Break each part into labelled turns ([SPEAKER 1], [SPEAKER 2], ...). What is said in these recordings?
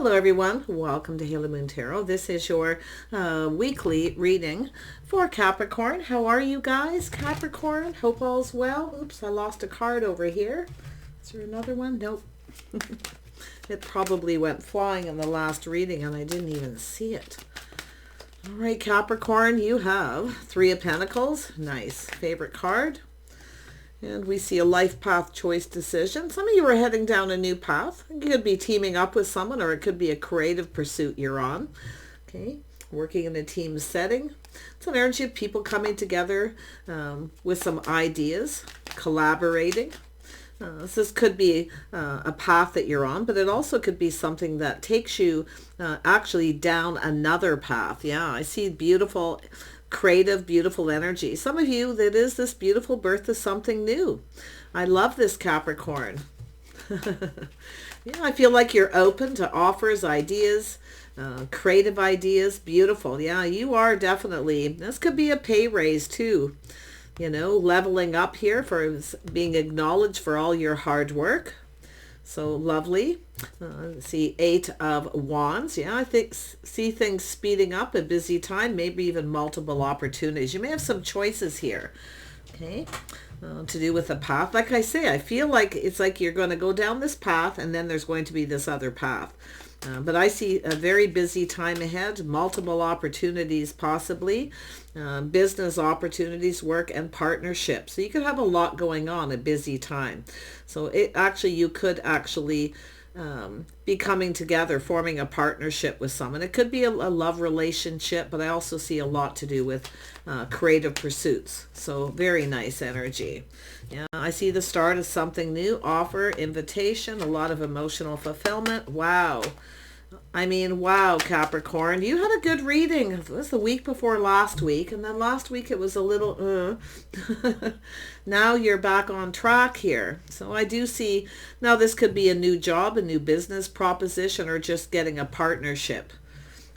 [SPEAKER 1] Hello everyone, welcome to Haley Moon Tarot. This is your weekly reading for Capricorn. How are you guys, Capricorn? Hope all's well. Oops, I lost a card over here. Is there another one? Nope. It probably went flying in the last reading and I didn't even see it. All right, Capricorn, you have Three of Pentacles. Nice. Favorite card. And we see a life path choice decision. Some of you are heading down a new path. You could be teaming up with someone, or it could be a creative pursuit you're on. Okay, working in a team setting. It's an energy of people coming together with some ideas, collaborating. This could be a path that you're on, but it also could be something that takes you actually down another path. Yeah, I see beautiful creative, beautiful energy. Some of you, that is this beautiful birth of something new. I love this, Capricorn. Yeah, I feel like you're open to offers, ideas, creative ideas. Beautiful. Yeah, you are definitely. This could be a pay raise too. You know, leveling up here for being acknowledged for all your hard work. So lovely. See, Eight of Wands. Yeah, I see things speeding up, a busy time, maybe even multiple opportunities. You may have some choices here, okay, to do with the path. Like I say, I feel like it's like you're going to go down this path and then there's going to be this other path. But I see a very busy time ahead, multiple opportunities possibly, business opportunities, work and partnerships. So you could have a lot going on, a busy time. So you could actually be coming together, forming a partnership with someone. It could be a love relationship, but I also see a lot to do with creative pursuits. So very nice energy. Yeah, I see the start of something new, offer, invitation, a lot of emotional fulfillment. Wow. I mean, wow, Capricorn, you had a good reading. It was the week before last week, and then last week it was a little, Now you're back on track here. So I do see, now this could be a new job, a new business proposition, or just getting a partnership.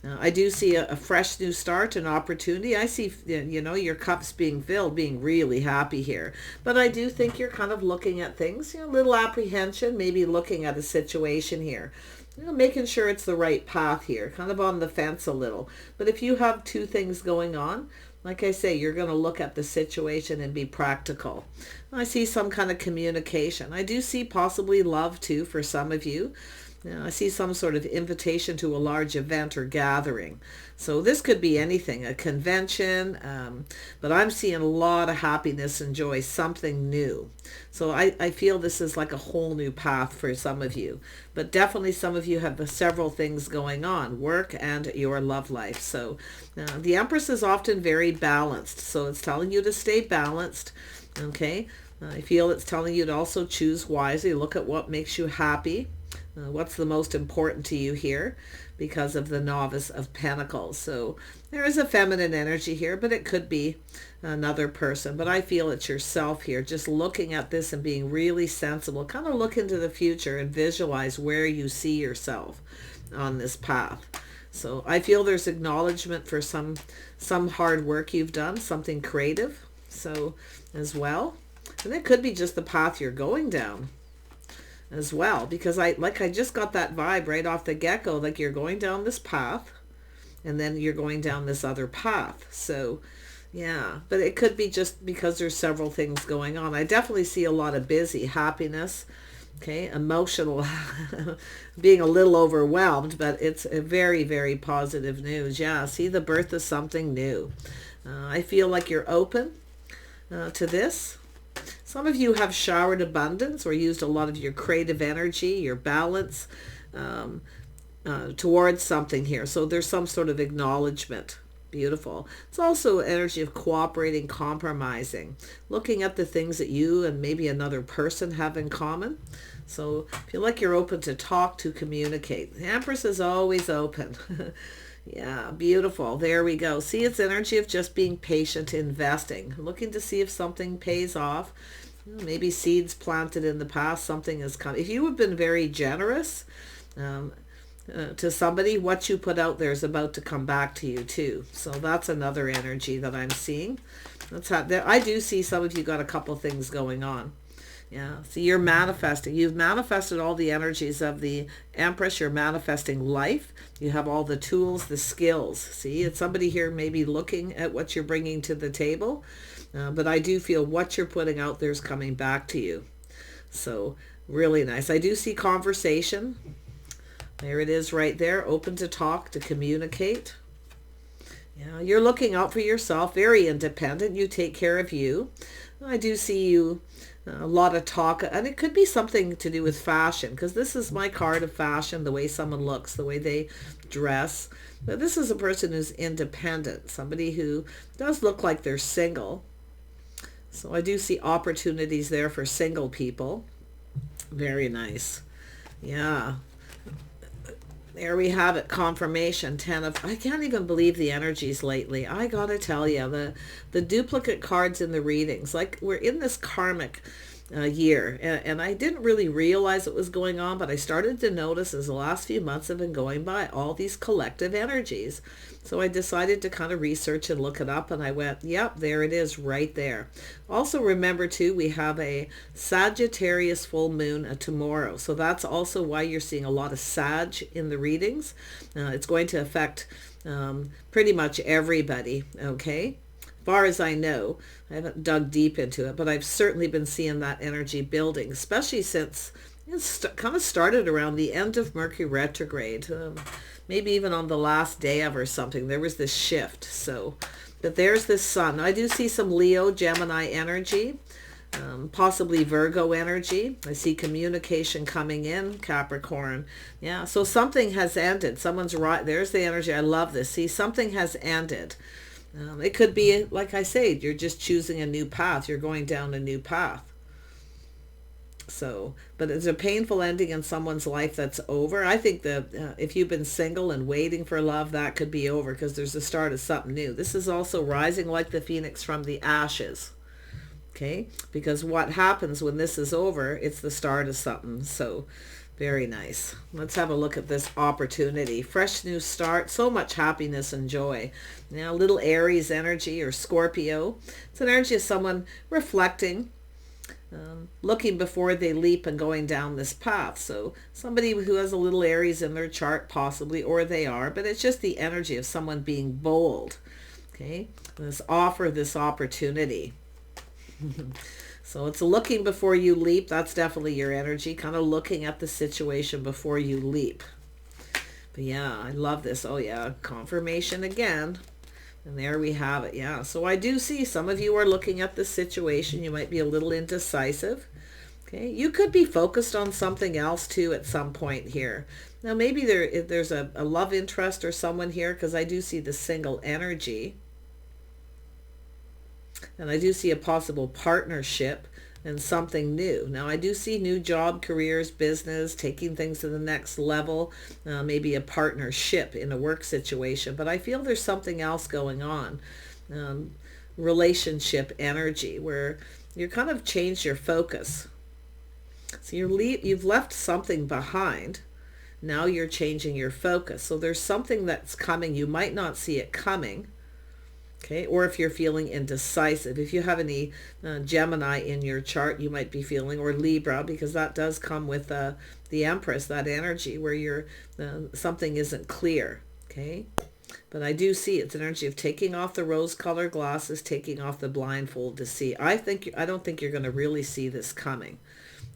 [SPEAKER 1] I do see a fresh new start, an opportunity. I see, you know, your cups being filled, being really happy here. But I do think you're kind of looking at things, you know, a little apprehension, maybe looking at a situation here. You know, making sure it's the right path here, kind of on the fence a little. But if you have two things going on, like I say, you're going to look at the situation and be practical. I see some kind of communication. I do see possibly love too for some of you. I see some sort of invitation to a large event or gathering. So this could be anything, a convention, but I'm seeing a lot of happiness and joy, something new. So I feel this is like a whole new path for some of you. But definitely some of you have several things going on, work and your love life. So the Empress is often very balanced. So it's telling you to stay balanced, okay? I feel it's telling you to also choose wisely, look at what makes you happy. What's the most important to you here because of the Novice of Pentacles. So there is a feminine energy here, but it could be another person. But I feel it's yourself here, just looking at this and being really sensible. Kind of look into the future and visualize where you see yourself on this path. So I feel there's acknowledgement for some hard work you've done, something creative, so as well. And it could be just the path you're going down as well, because I just got that vibe right off the get-go, like you're going down this path and then you're going down this other path. So yeah, but it could be just because there's several things going on. I definitely see a lot of busy, happiness, okay, emotional, being a little overwhelmed, but it's a very, very positive news. Yeah, see the birth of something new. I feel like you're open to this. Some of you have showered abundance or used a lot of your creative energy, your balance towards something here. So there's some sort of acknowledgement. Beautiful. It's also energy of cooperating, compromising, looking at the things that you and maybe another person have in common. So feel like you're open to talk, to communicate. The Empress is always open. Yeah, beautiful. There we go. See, it's energy of just being patient, investing, looking to see if something pays off. Maybe seeds planted in the past, something has come. If you have been very generous to somebody, what you put out there is about to come back to you too. So that's another energy that I'm seeing. I do see some of you got a couple things going on. Yeah, see, you're manifesting. You've manifested all the energies of the Empress. You're manifesting life. You have all the tools, the skills. See, it's somebody here maybe looking at what you're bringing to the table. But I do feel what you're putting out there is coming back to you. So really nice. I do see conversation. There it is right there. Open to talk, to communicate. Yeah, you're looking out for yourself. Very independent. You take care of you. I do see you. A lot of talk, and it could be something to do with fashion, because this is my card of fashion, the way someone looks, the way they dress. But this is a person who's independent, somebody who does look like they're single. So I do see opportunities there for single people. Very nice. Yeah. There we have it, confirmation, 10 of, I can't even believe the energies lately. I gotta tell you, the duplicate cards in the readings, like we're in this karmic year, and I didn't really realize it was going on, but I started to notice as the last few months have been going by, all these collective energies. So I decided to kind of research and look it up, and I went, yep, there it is right there. Also remember too, we have a Sagittarius full moon tomorrow. So that's also why you're seeing a lot of Sag in the readings. It's going to affect pretty much everybody, okay? As far as I know, I haven't dug deep into it, but I've certainly been seeing that energy building, especially since it's kind of started around the end of Mercury retrograde. Maybe even on the last day of or something, there was this shift. So, but there's this sun. I do see some Leo, Gemini energy, possibly Virgo energy. I see communication coming in, Capricorn. Yeah, so something has ended. Someone's right. There's the energy. I love this. See, something has ended. It could be, like I say, you're just choosing a new path. You're going down a new path. So, but it's a painful ending in someone's life that's over. I think that if you've been single and waiting for love, that could be over, because there's the start of something new. This is also rising like the phoenix from the ashes. Okay, because what happens when this is over, it's the start of something. So very nice. Let's have a look at this opportunity. Fresh new start, so much happiness and joy. Now, little Aries energy or Scorpio. It's an energy of someone reflecting, looking before they leap and going down this path. So somebody who has a little Aries in their chart possibly, or they are, but it's just the energy of someone being bold. Okay, this offer, this opportunity. So it's looking before you leap. That's definitely your energy, kind of looking at the situation before you leap. But yeah, I love this. Oh yeah, confirmation again. And there we have it. Yeah, so I do see some of you are looking at the situation. You might be a little indecisive. Okay, you could be focused on something else too at some point here. Now maybe there's a love interest or someone here, because I do see the single energy. And I do see a possible partnership and something new. Now I do see new job, careers, business, taking things to the next level, maybe a partnership in a work situation. But I feel there's something else going on. Relationship energy, where you kind of changed your focus. So you've left something behind. Now you're changing your focus. So there's something that's coming. You might not see it coming. Okay, or if you're feeling indecisive, if you have any Gemini in your chart, you might be feeling, or Libra, because that does come with the Empress, that energy where you're something isn't clear. Okay, but I do see it's an energy of taking off the rose-colored glasses, taking off the blindfold to see. I don't think you're going to really see this coming,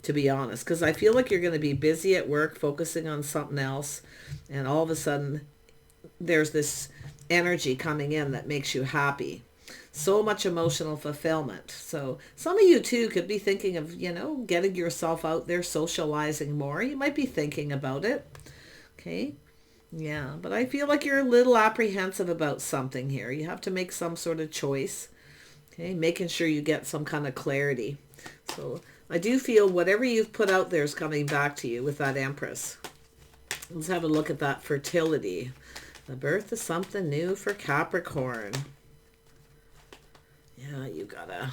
[SPEAKER 1] to be honest, because I feel like you're going to be busy at work, focusing on something else, and all of a sudden there's this energy coming in that makes you happy. So much emotional fulfillment. So some of you too could be thinking of, getting yourself out there, socializing more. You might be thinking about it. Okay. Yeah, but I feel like you're a little apprehensive about something here. You have to make some sort of choice. Okay, making sure you get some kind of clarity. So I do feel whatever you've put out there is coming back to you with that Empress. Let's have a look at that fertility. The birth of something new for Capricorn. Yeah, you gotta...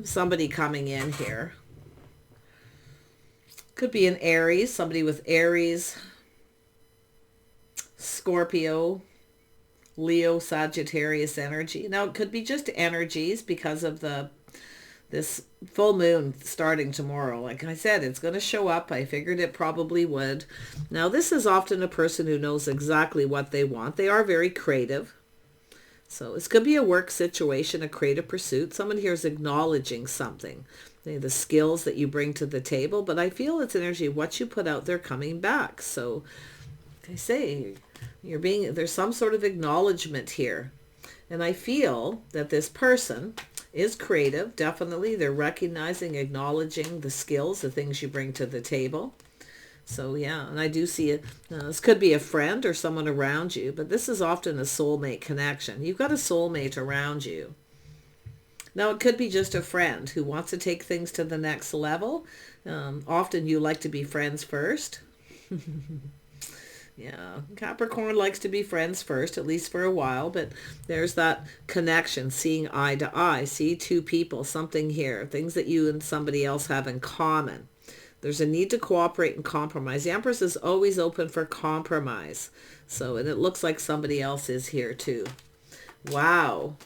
[SPEAKER 1] somebody coming in here. Could be an Aries, somebody with Aries, Scorpio, Leo, Sagittarius energy. Now, it could be just energies because of the this full moon starting tomorrow. Like I said, it's going to show up. I figured it probably would. Now, this is often a person who knows exactly what they want. They are very creative. So this could be a work situation, a creative pursuit. Someone here is acknowledging something, the skills that you bring to the table. But I feel it's energy of what you put out there coming back. So like I say, there's some sort of acknowledgement here. And I feel that this person is creative. Definitely. They're recognizing, acknowledging the skills, the things you bring to the table. So yeah, and I do see this could be a friend or someone around you, but this is often a soulmate connection. You've got a soulmate around you. Now, it could be just a friend who wants to take things to the next level. Often you like to be friends first. Yeah, Capricorn likes to be friends first, at least for a while, but there's that connection, seeing eye to eye. See two people, something here, things that you and somebody else have in common. There's a need to cooperate and compromise. The Empress is always open for compromise. So, and it looks like somebody else is here too. Wow.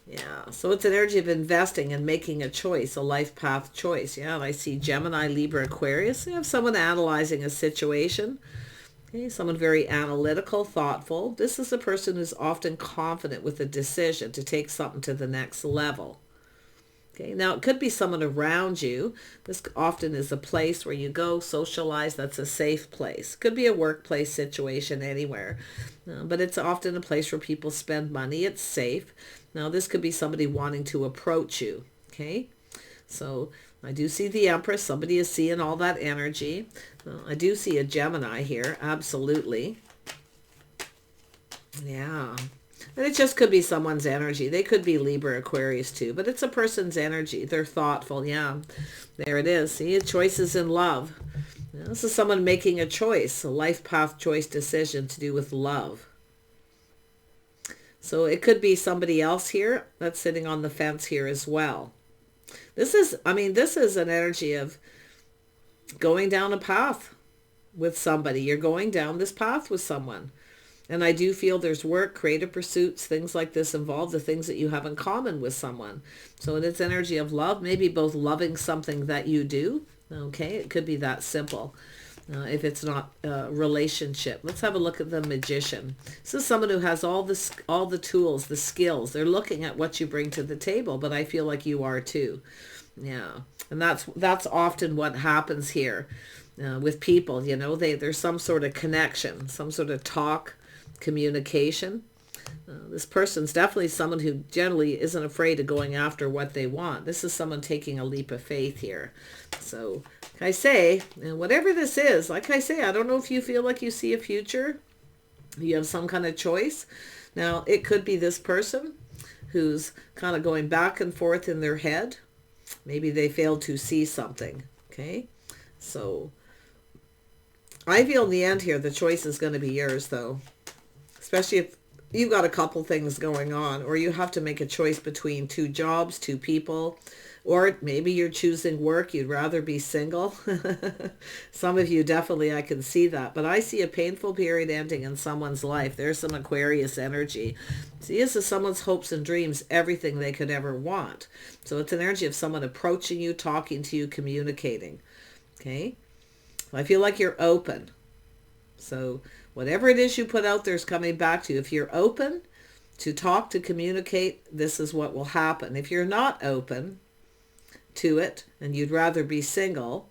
[SPEAKER 1] Yeah. So it's an energy of investing and making a choice, a life path choice. Yeah. And I see Gemini, Libra, Aquarius. You have someone analyzing a situation. Okay. Someone very analytical, thoughtful. This is a person who's often confident with a decision to take something to the next level. Okay, now it could be someone around you. This often is a place where you go socialize. That's a safe place. Could be a workplace situation anywhere. But it's often a place where people spend money. It's safe. Now this could be somebody wanting to approach you. Okay, so I do see the Empress. Somebody is seeing all that energy. I do see a Gemini here. Absolutely. Yeah. And it just could be someone's energy. They could be Libra, Aquarius too, but it's a person's energy. They're thoughtful. Yeah, there it is. See, choices in love. This is someone making a choice, a life path choice decision to do with love. So it could be somebody else here that's sitting on the fence here as well. This is an energy of going down a path with somebody. You're going down this path with someone. And I do feel there's work, creative pursuits, things like this involved, the things that you have in common with someone. So in its energy of love, maybe both loving something that you do. Okay, it could be that simple. If it's not a relationship. Let's have a look at the Magician. This is someone who has all the tools, the skills. They're looking at what you bring to the table, but I feel like you are too. Yeah, and that's often what happens here with people. There's some sort of connection, some sort of talk, communication. This person's definitely someone who generally isn't afraid of going after what they want. This is someone taking a leap of faith here. So like I say, whatever this is, like I say, I don't know if you feel like you see a future. You have some kind of choice. Now, it could be this person who's kind of going back and forth in their head. Maybe they failed to see something. Okay, so I feel in the end here, the choice is going to be yours though. Especially if you've got a couple things going on, or you have to make a choice between two jobs, two people, or maybe you're choosing work. You'd rather be single. Some of you definitely, I can see that. But I see a painful period ending in someone's life. There's some Aquarius energy. See, this is someone's hopes and dreams, everything they could ever want. So it's an energy of someone approaching you, talking to you, communicating. Okay? I feel like you're open. So whatever it is you put out there is coming back to you. If you're open to talk, to communicate, this is what will happen. If you're not open to it and you'd rather be single,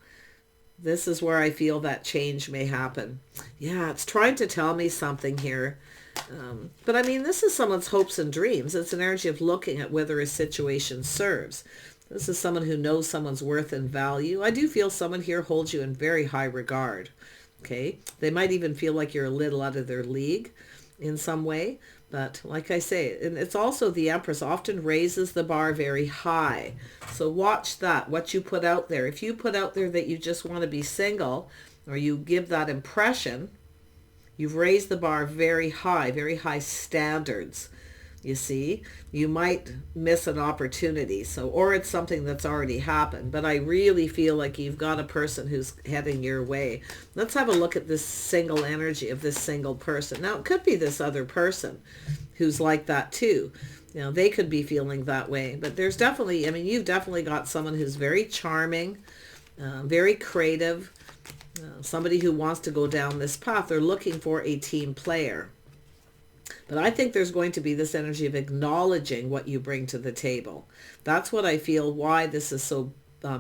[SPEAKER 1] this is where I feel that change may happen. Yeah, it's trying to tell me something here. But I mean, this is someone's hopes and dreams. It's an energy of looking at whether a situation serves. This is someone who knows someone's worth and value. I do feel someone here holds you in very high regard. Okay, they might even feel like you're a little out of their league in some way. But like I say, and it's also the Empress often raises the bar very high. So watch that, what you put out there. If you put out there that you just want to be single, or you give that impression, you've raised the bar very high standards. You see, you might miss an opportunity. So, or it's something that's already happened. But I really feel like you've got a person who's heading your way. Let's have a look at this single energy of this single person. Now, it could be this other person who's like that too. You know, they could be feeling that way. But there's definitely, I mean, you've definitely got someone who's very charming, very creative, somebody who wants to go down this path. They're looking for a team player. But I think there's going to be this energy of acknowledging what you bring to the table. That's what I feel, why this is so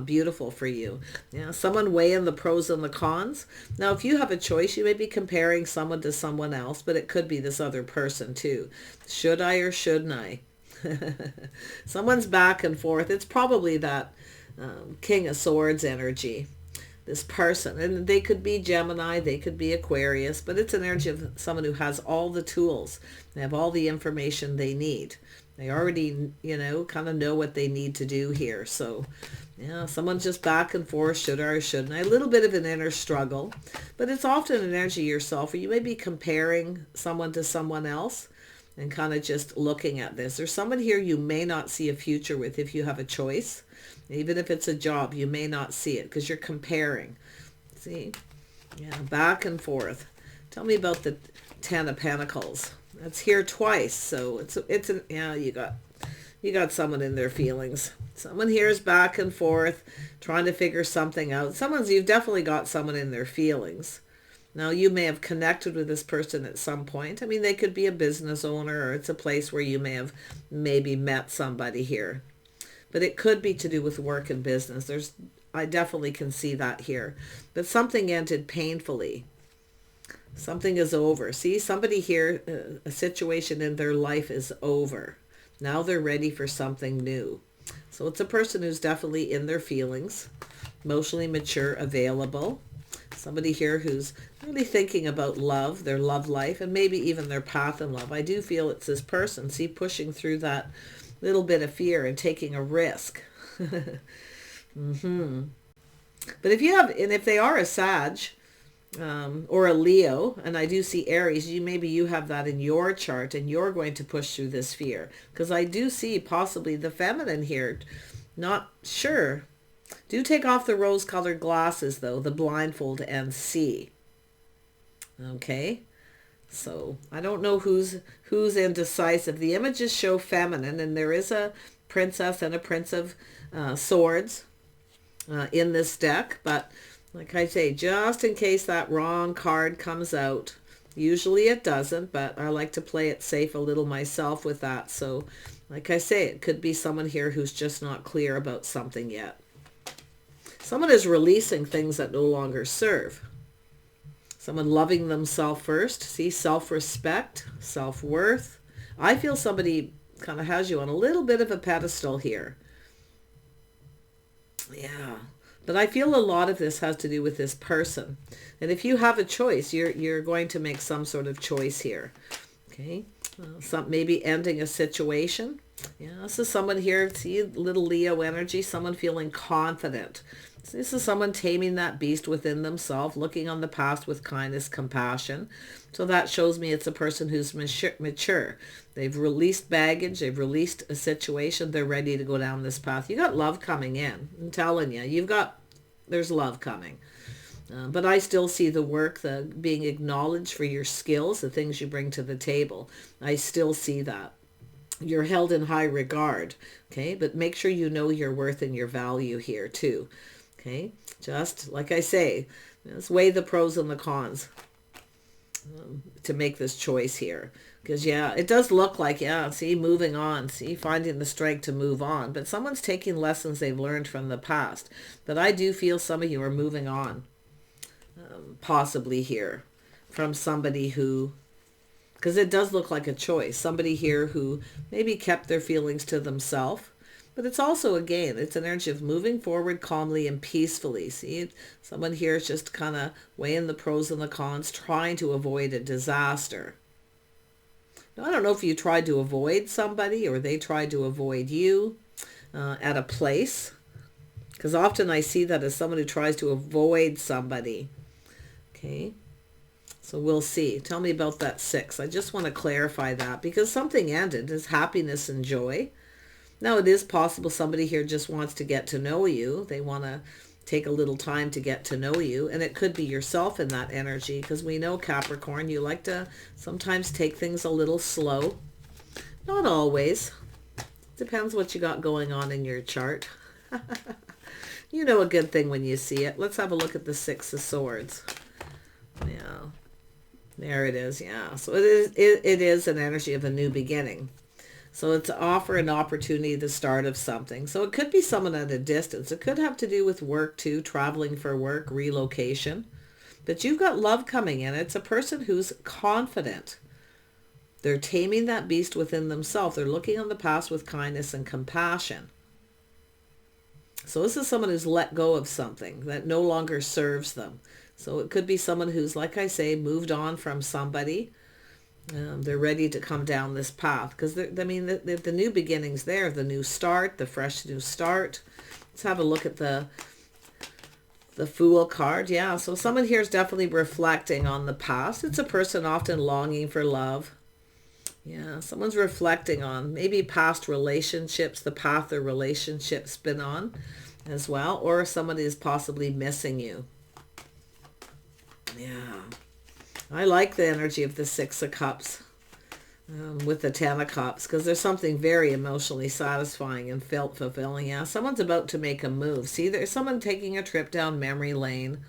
[SPEAKER 1] beautiful for you. Yeah, someone weighing the pros and the cons. Now, if you have a choice, you may be comparing someone to someone else, but it could be this other person too. Should I or shouldn't I? Someone's back and forth. It's probably that King of Swords energy. This person, and they could be Gemini, they could be Aquarius, but it's an energy of someone who has all the tools. They have all the information they need. They already, you know, kind of know what they need to do here. So, yeah, someone's just back and forth, should I or shouldn't I? A little bit of an inner struggle, but it's often an energy yourself where you may be comparing someone to someone else and kind of just looking at this. There's someone here you may not see a future with if you have a choice. Even if it's a job, you may not see it because you're comparing. See? Yeah, back and forth. Tell me about the Ten of Pentacles. That's here twice. So yeah, you got someone in their feelings. Someone here is back and forth trying to figure something out. You've definitely got someone in their feelings. Now, you may have connected with this person at some point. I mean, they could be a business owner, or it's a place where you may have maybe met somebody here. But it could be to do with work and business. I definitely can see that here. But something ended painfully. Something is over. See, somebody here, a situation in their life is over. Now they're ready for something new. So it's a person who's definitely in their feelings, emotionally mature, available. Somebody here who's really thinking about love, their love life, and maybe even their path in love. I do feel it's this person, see, pushing through that little bit of fear and taking a risk. But if they are a Sag or a Leo, and I do see Aries, maybe you have that in your chart and you're going to push through this fear. Because I do see possibly the feminine here. Not sure. Do take off the rose-colored glasses, though, the blindfold, and see. Okay? So I don't know who's indecisive. The images show feminine, and there is a princess and a prince of swords in this deck. But like I say, just in case that wrong card comes out, usually it doesn't, but I like to play it safe a little myself with that. So like I say, it could be someone here who's just not clear about something yet. Someone is releasing things that no longer serve. Someone loving themselves first. See, self-respect, self-worth. I feel somebody kind of has you on a little bit of a pedestal here. Yeah. But I feel a lot of this has to do with this person. And if you have a choice, you're going to make some sort of choice here. Okay. Maybe ending a situation. Yeah, this is someone here, see, little Leo energy, someone feeling confident. This is someone taming that beast within themselves, looking on the past with kindness, compassion. So that shows me it's a person who's mature. They've released baggage. They've released a situation. They're ready to go down this path. You got love coming in. I'm telling you, there's love coming. But I still see the work, the being acknowledged for your skills, the things you bring to the table. I still see that. You're held in high regard. Okay, but make sure you know your worth and your value here too. Okay, just like I say, let's weigh the pros and the cons to make this choice here. Because, yeah, it does look like, yeah, see, moving on. See, finding the strength to move on. But someone's taking lessons they've learned from the past. But I do feel some of you are moving on, possibly here, from somebody who, because it does look like a choice. Somebody here who maybe kept their feelings to themselves. But it's also, again, it's an energy of moving forward calmly and peacefully. See, someone here is just kind of weighing the pros and the cons, trying to avoid a disaster. Now, I don't know if you tried to avoid somebody or they tried to avoid you at a place. Because often I see that as someone who tries to avoid somebody. Okay. So we'll see. Tell me about that 6. I just want to clarify that because something ended. Is happiness and joy. Now, it is possible somebody here just wants to get to know you. They want to take a little time to get to know you. And it could be yourself in that energy because we know, Capricorn, you like to sometimes take things a little slow. Not always. Depends what you got going on in your chart. You know a good thing when you see it. Let's have a look at the Six of Swords. Yeah. There it is. Yeah. So it is an energy of a new beginning. So it's offer an opportunity, the start of something. So it could be someone at a distance. It could have to do with work too, traveling for work, relocation. But you've got love coming in. It's a person who's confident. They're taming that beast within themselves. They're looking on the past with kindness and compassion. So this is someone who's let go of something that no longer serves them. So it could be someone who's, like I say, moved on from somebody. They're ready to come down this path because I mean the new beginnings there, the new start, the fresh new start. Let's have a look at the Fool card. Yeah, so someone here is definitely reflecting on the past. It's a person often longing for love. Yeah, someone's reflecting on maybe past relationships, the path their relationship's been on as well, or somebody is possibly missing you. Yeah. I like the energy of the Six of Cups with the Ten of Cups because there's something very emotionally satisfying and felt fulfilling. Yeah, someone's about to make a move. See, there's someone taking a trip down memory lane.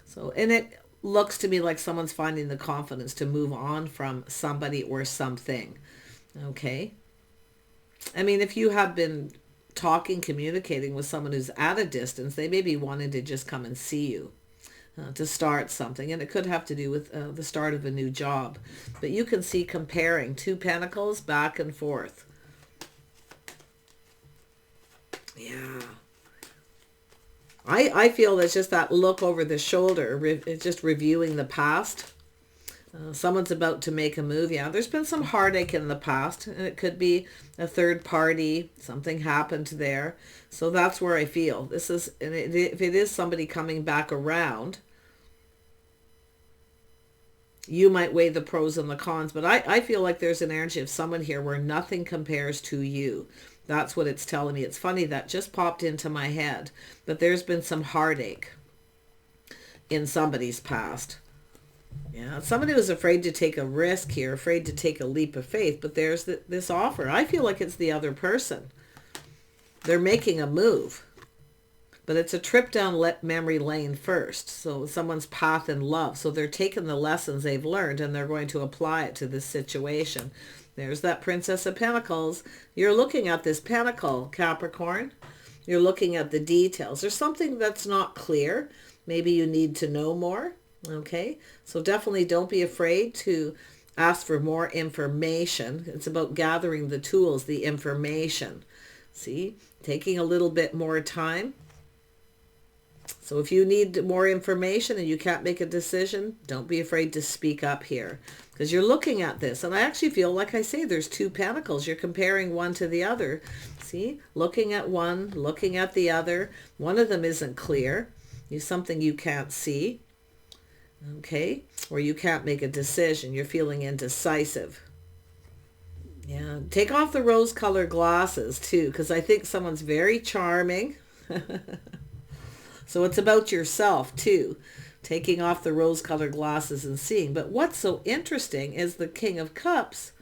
[SPEAKER 1] So, and it looks to me like someone's finding the confidence to move on from somebody or something. Okay. I mean, if you have been talking, communicating with someone who's at a distance, they may be wanting to just come and see you. To start something, and it could have to do with the start of a new job, but you can see comparing two pentacles back and forth. Yeah, I feel there's just that look over the shoulder, it's just reviewing the past. Someone's about to make a move. Yeah, there's been some heartache in the past, and it could be a third party. Something happened there. So that's where I feel. This is, and if it is somebody coming back around, you might weigh the pros and the cons. But I feel like there's an energy of someone here where nothing compares to you. That's what it's telling me. It's funny, that just popped into my head. But there's been some heartache in somebody's past. Yeah, somebody was afraid to take a risk here, afraid to take a leap of faith, but there's this offer. I feel like it's the other person. They're making a move, but it's a trip down memory lane first. So someone's path in love. So they're taking the lessons they've learned and they're going to apply it to this situation. There's that Princess of Pentacles. You're looking at this pentacle, Capricorn. You're looking at the details. There's something that's not clear. Maybe you need to know more. Okay, so definitely don't be afraid to ask for more information. It's about gathering the tools, the information. See, taking a little bit more time. So if you need more information and you can't make a decision, don't be afraid to speak up here because you're looking at this. And I actually feel, like I say, there's two pentacles. You're comparing one to the other. See, looking at one, looking at the other. One of them isn't clear. It's something you can't see. Okay, or you can't make a decision. You're feeling indecisive. Yeah, take off the rose-colored glasses too, because I think someone's very charming. So it's about yourself too, taking off the rose-colored glasses and seeing. But what's so interesting is the King of Cups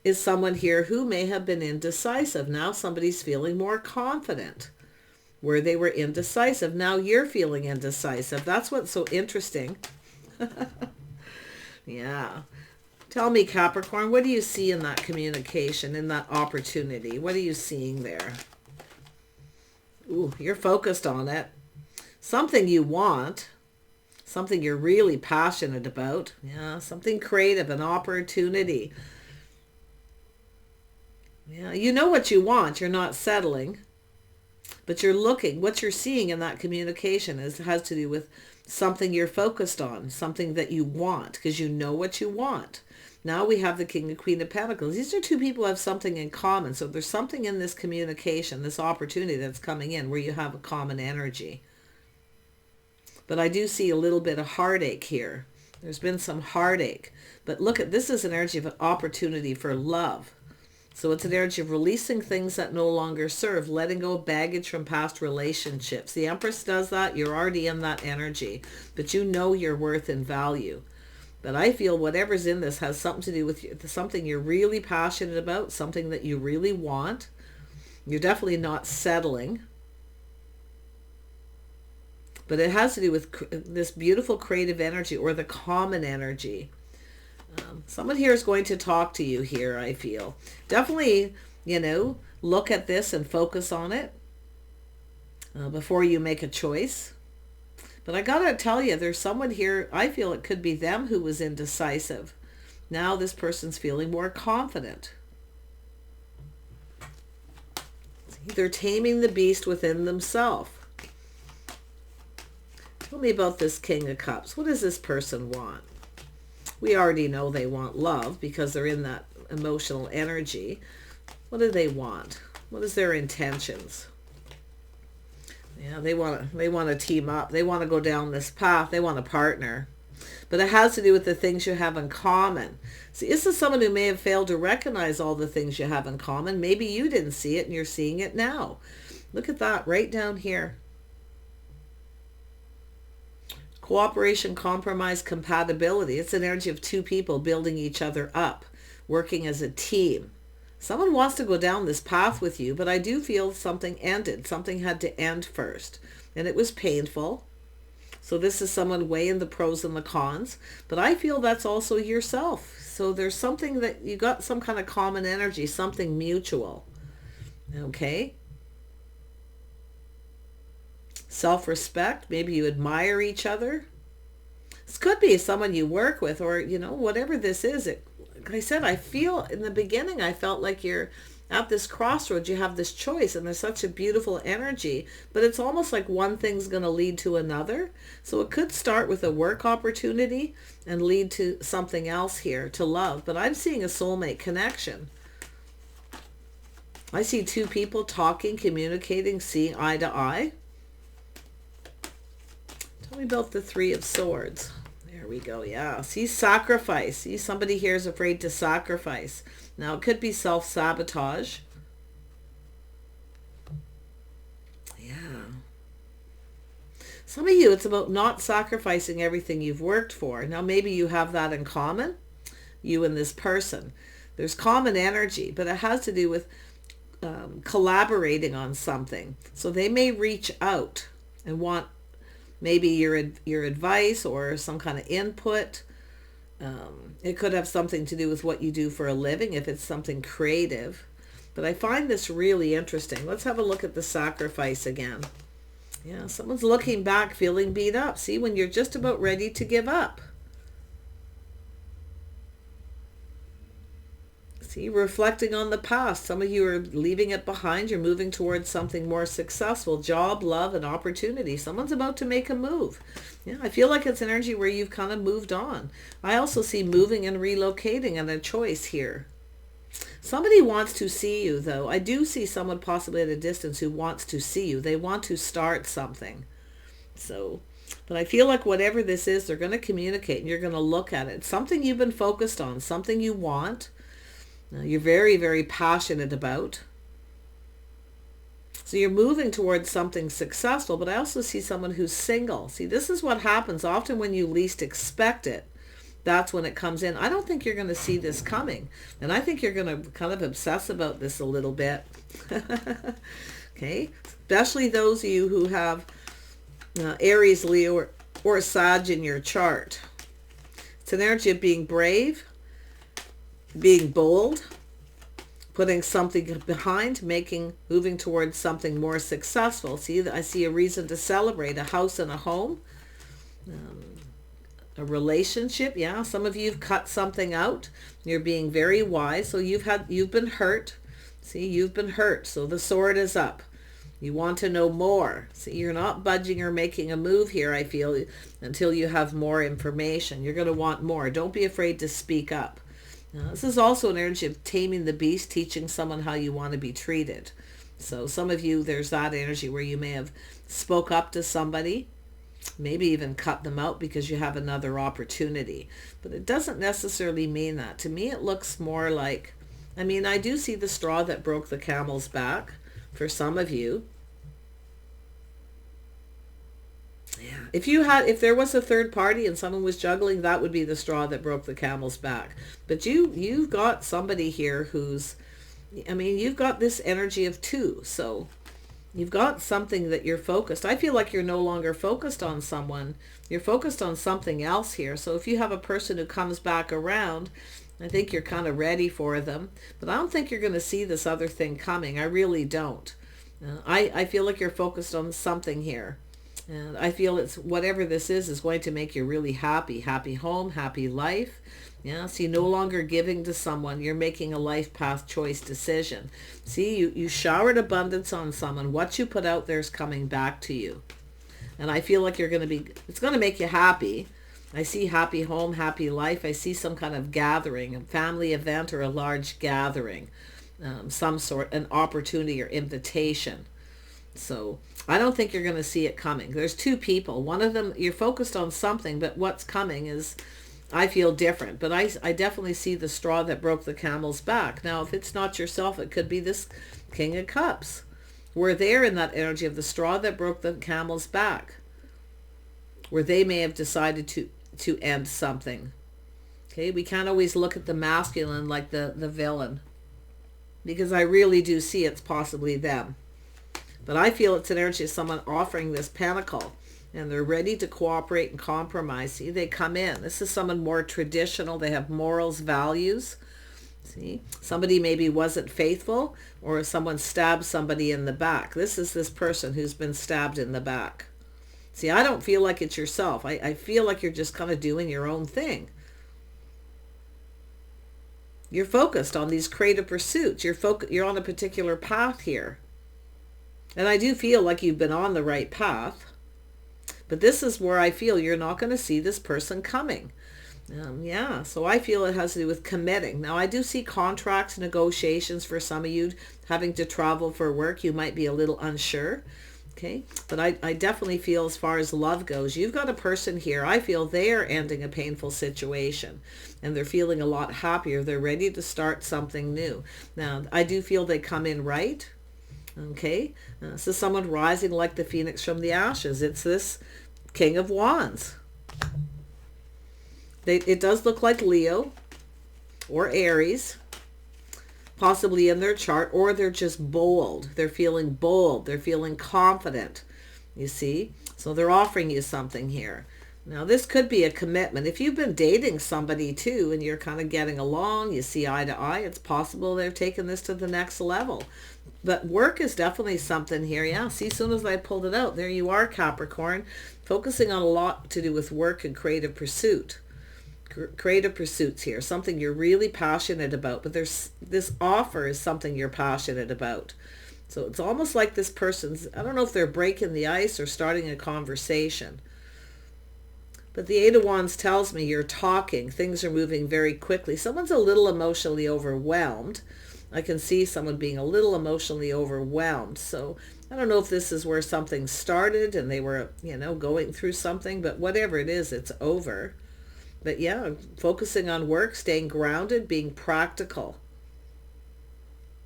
[SPEAKER 1] is someone here who may have been indecisive. Now somebody's feeling more confident. Where they were indecisive, now you're feeling indecisive. That's what's so interesting. Yeah. Tell me, Capricorn, what do you see in that communication, in that opportunity? What are you seeing there? Ooh, you're focused on it. Something you want. Something you're really passionate about. Yeah, something creative, an opportunity. Yeah, you know what you want. You're not settling. But you're looking. What you're seeing in that communication has to do with something you're focused on, something that you want, because you know what you want. Now we have the King and Queen of Pentacles. These are two people who have something in common. So there's something in this communication, this opportunity that's coming in where you have a common energy. But I do see a little bit of heartache here. There's been some heartache. But look at this is an energy of an opportunity for love. So it's an energy of releasing things that no longer serve, letting go of baggage from past relationships. The Empress does that. You're already in that energy, but you know your worth and value. But I feel whatever's in this has something to do with something you're really passionate about, something that you really want. You're definitely not settling. But it has to do with this beautiful creative energy, or the common energy. Someone here is going to talk to you here, I feel. Definitely, look at this and focus on it before you make a choice. But I gotta tell you, there's someone here, I feel it could be them who was indecisive. Now this person's feeling more confident. They're taming the beast within themselves. Tell me about this King of Cups. What does this person want? We already know they want love because they're in that emotional energy. What do they want? What is their intentions? Yeah, they want to team up. They want to go down this path. They want a partner. But it has to do with the things you have in common. See, this is someone who may have failed to recognize all the things you have in common. Maybe you didn't see it and you're seeing it now. Look at that right down here. Cooperation, compromise, compatibility. It's an energy of two people building each other up, working as a team. Someone wants to go down this path with you, but I do feel something ended. Something had to end first, and it was painful. So this is someone weighing the pros and the cons, but I feel that's also yourself. So there's something that you got, some kind of common energy, something mutual. Okay? Self-respect. Maybe you admire each other. This could be someone you work with, or, whatever this is. Like I said, I feel in the beginning, I felt like you're at this crossroads. You have this choice, and there's such a beautiful energy, but it's almost like one thing's going to lead to another. So it could start with a work opportunity and lead to something else here, to love. But I'm seeing a soulmate connection. I see two people talking, communicating, seeing eye to eye. Tell me about the Three of Swords. There we go. Yeah. See, sacrifice. See, somebody here is afraid to sacrifice. Now, it could be self-sabotage. Yeah. Some of you, it's about not sacrificing everything you've worked for. Now, maybe you have that in common, you and this person. There's common energy, but it has to do with collaborating on something. So they may reach out and want maybe your advice or some kind of input. It could have something to do with what you do for a living if it's something creative. But I find this really interesting. Let's have a look at the sacrifice again. Yeah, someone's looking back, feeling beat up. See, when you're just about ready to give up. See, reflecting on the past. Some of you are leaving it behind. You're moving towards something more successful. Job, love, and opportunity. Someone's about to make a move. Yeah, I feel like it's an energy where you've kind of moved on. I also see moving and relocating and a choice here. Somebody wants to see you, though. I do see someone possibly at a distance who wants to see you. They want to start something. So, but I feel like whatever this is, they're going to communicate and you're going to look at it. It's something you've been focused on, something you want. You're very, very passionate about. So you're moving towards something successful, but I also see someone who's single. See, this is what happens often when you least expect it. That's when it comes in. I don't think you're going to see this coming. And I think you're going to kind of obsess about this a little bit. Okay? Especially those of you who have Aries, Leo, or Sag in your chart. It's an energy of being brave, being bold, putting something behind, moving towards something more successful. See, I see a reason to celebrate, a house and a home, a relationship. Yeah, some of you have cut something out. You're being very wise. So you've been hurt. See, you've been hurt. So the sword is up. You want to know more. See, you're not budging or making a move here, I feel, until you have more information. You're going to want more. Don't be afraid to speak up. Now, this is also an energy of taming the beast, teaching someone how you want to be treated. So some of you, there's that energy where you may have spoke up to somebody, maybe even cut them out because you have another opportunity. But it doesn't necessarily mean that. To me, it looks more like, I do see the straw that broke the camel's back for some of you. If there was a third party and someone was juggling, that would be the straw that broke the camel's back. But you've got somebody here who's, I mean, you've got this energy of two. So you've got something that you're focused. I feel like you're no longer focused on someone. You're focused on something else here. So if you have a person who comes back around, I think you're kind of ready for them. But I don't think you're going to see this other thing coming. I really don't. I feel like you're focused on something here. And I feel it's whatever this is going to make you really happy. Happy home, happy life. Yeah, see, no longer giving to someone. You're making a life path choice decision. See, you showered abundance on someone. What you put out there is coming back to you. And I feel like it's going to make you happy. I see happy home, happy life. I see some kind of gathering, a family event or a large gathering. Some sort, an opportunity or invitation. So I don't think you're going to see it coming. There's two people. One of them, you're focused on something, but what's coming is, I feel different. But I definitely see the straw that broke the camel's back. Now, if it's not yourself, it could be this King of Cups. We're there in that energy of the straw that broke the camel's back, where they may have decided to end something. Okay, we can't always look at the masculine like the villain, because I really do see it's possibly them. But I feel it's an energy of someone offering this pentacle, and they're ready to cooperate and compromise. See, they come in. This is someone more traditional. They have morals, values. See, somebody maybe wasn't faithful, or someone stabbed somebody in the back. This is this person who's been stabbed in the back. See, I don't feel like it's yourself. I feel like you're just kind of doing your own thing. You're focused on these creative pursuits. You're on a particular path here. And I do feel like you've been on the right path. But this is where I feel you're not going to see this person coming. Yeah, so I feel it has to do with committing. Now, I do see contracts, negotiations for some of you having to travel for work. You might be a little unsure. Okay, but I definitely feel as far as love goes, you've got a person here. I feel they're ending a painful situation and they're feeling a lot happier. They're ready to start something new. Now, I do feel they come in right. Okay, so someone rising like the phoenix from the ashes. It's this King of Wands. It does look like Leo or Aries, possibly in their chart, or they're just bold. They're feeling bold. They're feeling confident, you see. So they're offering you something here. Now, this could be a commitment. If you've been dating somebody too and you're kind of getting along, you see eye to eye, it's possible they're taking this to the next level. But work is definitely something here. Yeah, see, as soon as I pulled it out, there you are, Capricorn, focusing on a lot to do with work and creative pursuit. Creative pursuits here, something you're really passionate about. But this offer is something you're passionate about. So it's almost like this person's, I don't know if they're breaking the ice or starting a conversation. But the Eight of Wands tells me you're talking. Things are moving very quickly. Someone's a little emotionally overwhelmed. I can see someone being a little emotionally overwhelmed. So I don't know if this is where something started and they were, going through something. But whatever it is, it's over. But yeah, focusing on work, staying grounded, being practical.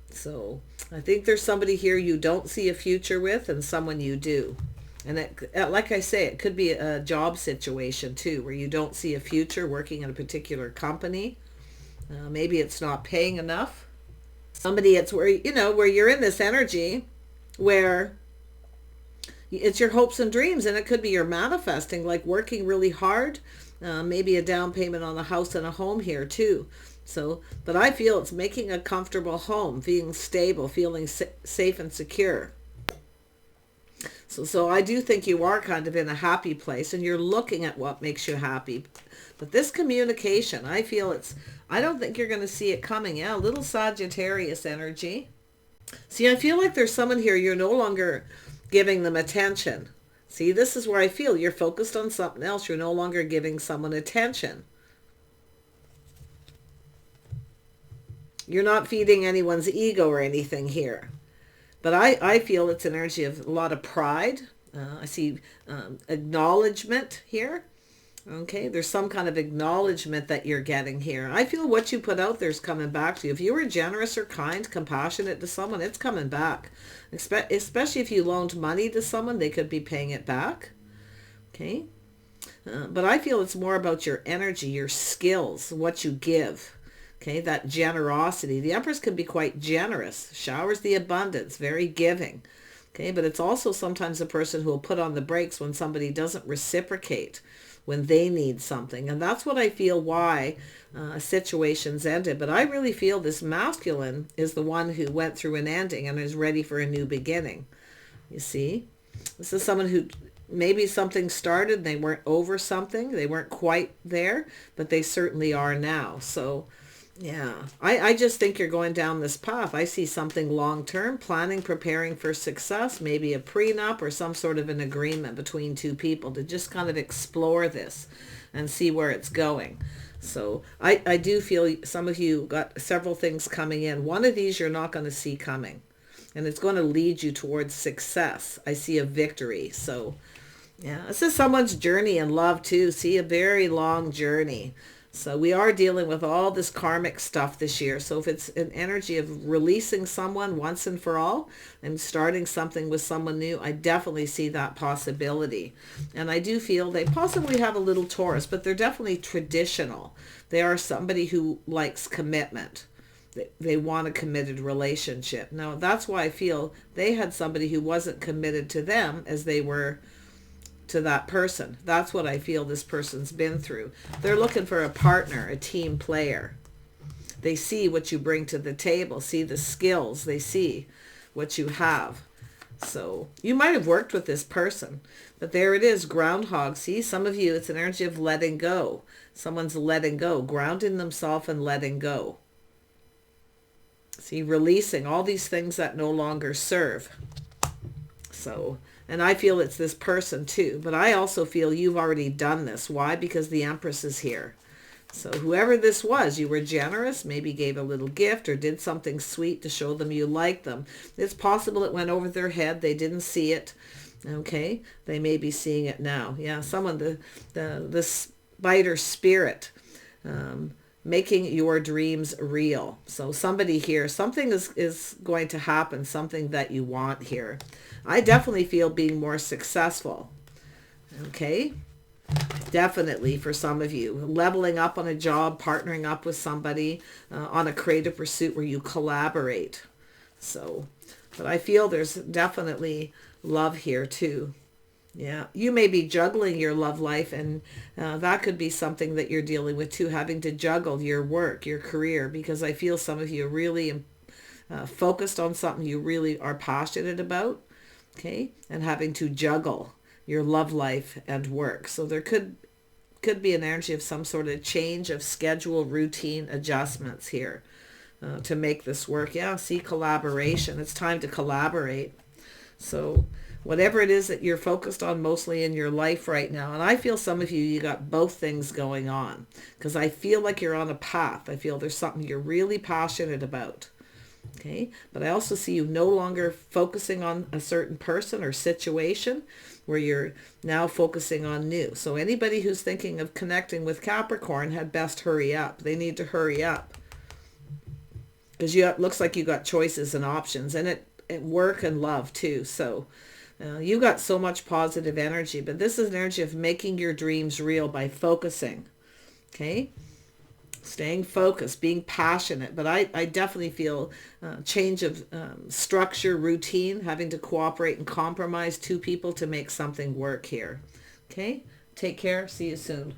[SPEAKER 1] So I think there's somebody here you don't see a future with and someone you do. And like I say, it could be a job situation too, where you don't see a future working in a particular company. Maybe it's not paying enough. Somebody, it's where, where you're in this energy where it's your hopes and dreams, and it could be you're manifesting, like working really hard, maybe a down payment on a house and a home here too. So, but I feel it's making a comfortable home, being stable, feeling safe and secure. So I do think you are kind of in a happy place and you're looking at what makes you happy. But this communication, I feel I don't think you're going to see it coming. Yeah, a little Sagittarius energy. See, I feel like there's someone here you're no longer giving them attention. See, this is where I feel you're focused on something else. You're no longer giving someone attention. You're not feeding anyone's ego or anything here. But I feel it's an energy of a lot of pride. I see acknowledgement here. Okay, there's some kind of acknowledgement that you're getting here. I feel what you put out there is coming back to you. If you were generous or kind, compassionate to someone, it's coming back. Especially if you loaned money to someone, they could be paying it back. Okay. But I feel it's more about your energy, your skills, what you give. Okay, that generosity. The Empress can be quite generous, showers the abundance, very giving. Okay, but it's also sometimes a person who will put on the brakes when somebody doesn't reciprocate, when they need something. And that's what I feel why situations ended. But I really feel this masculine is the one who went through an ending and is ready for a new beginning. You see? This is someone who maybe something started and they weren't over something. They weren't quite there, but they certainly are now. So yeah, I just think you're going down this path. I see something long-term, planning, preparing for success, maybe a prenup or some sort of an agreement between two people to just kind of explore this and see where it's going. So I do feel some of you got several things coming in. One of these you're not going to see coming, and it's going to lead you towards success. I see a victory. So yeah, this is someone's journey in love too. See, a very long journey. So we are dealing with all this karmic stuff this year. So if it's an energy of releasing someone once and for all and starting something with someone new, I definitely see that possibility. And I do feel they possibly have a little Taurus, but they're definitely traditional. They are somebody who likes commitment. They want a committed relationship. Now, that's why I feel they had somebody who wasn't committed to them as they were to that person. That's what I feel this person's been through. They're looking for a partner, a team player. They see what you bring to the table, see the skills, they see what you have. So you might have worked with this person, but there it is, groundhog. See, some of you, it's an energy of letting go. Someone's letting go, grounding themselves and letting go. See, releasing all these things that no longer serve. So, and I feel it's this person too, but I also feel you've already done this. Why? Because the Empress is here. So whoever this was, you were generous, maybe gave a little gift or did something sweet to show them you like them. It's possible it went over their head. They didn't see it. Okay. They may be seeing it now. Yeah. Someone, the spider spirit, making your dreams real. So somebody here, something is going to happen, something that you want here. I definitely feel being more successful. Okay. Definitely for some of you. Leveling up on a job, partnering up with somebody on a creative pursuit where you collaborate. So, but I feel there's definitely love here too. Yeah, you may be juggling your love life, and that could be something that you're dealing with too, having to juggle your work, your career, because I feel some of you are really focused on something you really are passionate about, okay, and having to juggle your love life and work. So there could be an energy of some sort of change of schedule, routine adjustments here to make this work. Yeah, see, collaboration. It's time to collaborate. So whatever it is that you're focused on mostly in your life right now, and I feel some of you got both things going on, because I feel like you're on a path. I feel there's something you're really passionate about. Okay, but I also see you no longer focusing on a certain person or situation, where you're now focusing on new. So anybody who's thinking of connecting with Capricorn had best hurry up. They need to hurry up, because it looks like you got choices and options, and it work and love too. So you got so much positive energy, but this is an energy of making your dreams real by focusing. Okay, staying focused, being passionate. But I definitely feel change of structure, routine, having to cooperate and compromise two people to make something work here. Okay, take care. See you soon.